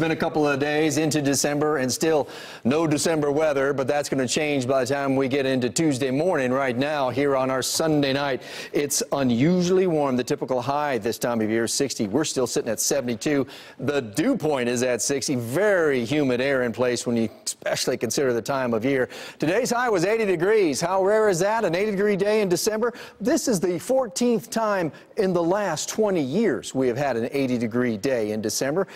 been a couple of days into December and still no December weather, but that's going to change by the time we get into Tuesday morning. Right now, here on our Sunday night, it's unusually warm. The typical high this time of year is 60. We're still sitting at 72. The dew point is at 60. Very humid air in place when you especially consider the time of year. Today's high was 80 degrees. How rare is that? An 80-degree day in December? This is the 14th time in the last 20 years we have had an 80-degree day in December.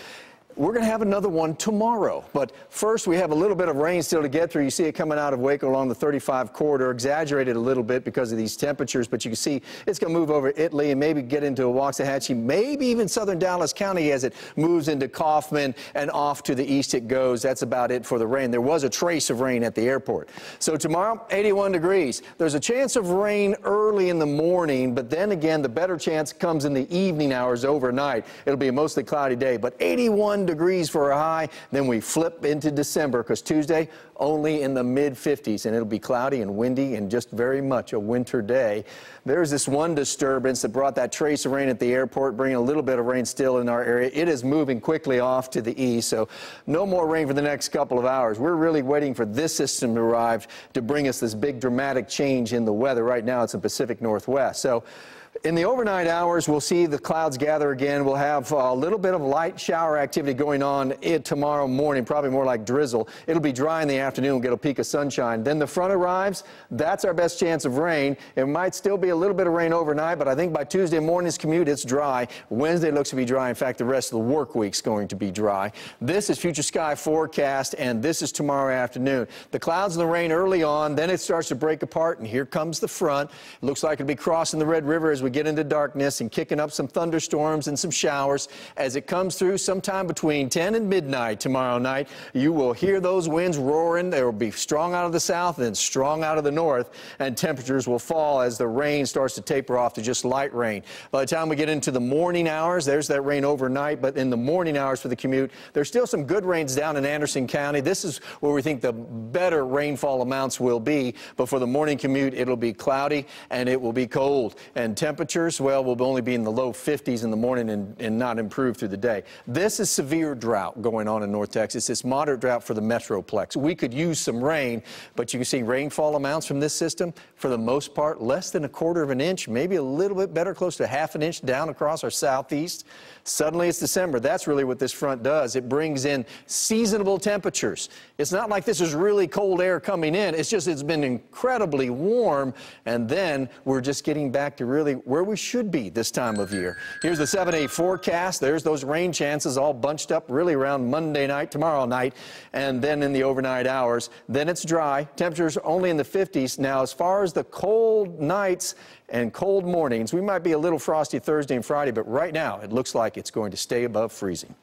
We're going to have another one tomorrow. But first, we have a little bit of rain still to get through. You see it coming out of Waco along the 35 corridor, exaggerated a little bit because of these temperatures. But you can see it's going to move over Italy and maybe get into Waxahachie, maybe even southern Dallas County as it moves into Kaufman and off to the east it goes. That's about it for the rain. There was a trace of rain at the airport. So tomorrow, 81 degrees. There's a chance of rain early in the morning, but then again, the better chance comes in the evening hours overnight. It'll be a mostly cloudy day, but 81 degrees for a high. Then we flip into December because Tuesday only in the mid-50s, and it'll be cloudy and windy and just very much a winter day. There's this one disturbance that brought that trace of rain at the airport, bringing a little bit of rain still in our area. It is moving quickly off to the east, so no more rain for the next couple of hours. We're really waiting for this system to arrive to bring us this big dramatic change in the weather. Right now it's in Pacific Northwest. So in the overnight hours, we'll see the clouds gather again. We'll have a little bit of light shower activity going on tomorrow morning, probably more like drizzle. It'll be dry in the afternoon. We'll get a peak of sunshine. Then the front arrives. That's our best chance of rain. It might still be a little bit of rain overnight, but I think by Tuesday morning's commute, it's dry. Wednesday looks to be dry. In fact, the rest of the work week's going to be dry. This is Future Sky forecast, and this is tomorrow afternoon. The clouds and the rain early on, then it starts to break apart, and here comes the front. It looks like it'll be crossing the Red River as we get into darkness and kicking up some thunderstorms and some showers as it comes through sometime between 10 and midnight tomorrow night. You will hear those winds roaring. They will be strong out of the south and strong out of the north, and temperatures will fall as the rain starts to taper off to just light rain. By the time we get into the morning hours, there's that rain overnight, but in the morning hours for the commute, there's still some good rains down in Anderson County. This is where we think the better rainfall amounts will be, but for the morning commute, it'll be cloudy and it will be cold, and temperatures, well, will only be in the low 50s in the morning and not improve through the day. This is severe drought going on in North Texas. It's moderate drought for the Metroplex. We could use some rain, but you can see rainfall amounts from this system, for the most part, less than 1/4 of an inch, maybe a little bit better, close to 1/2 an inch down across our southeast. Suddenly it's December. That's really what this front does. It brings in seasonable temperatures. It's not like this is really cold air coming in. It's just it's been incredibly warm, and then we're just getting back to really where we should be this time of year. Here's the 7-8 forecast. There's those rain chances all bunched up really around Monday night, tomorrow night, and then in the overnight hours. Then it's dry. Temperatures only in the 50s. Now, as far as the cold nights and cold mornings, we might be a little frosty Thursday and Friday, but right now it looks like it's going to stay above freezing.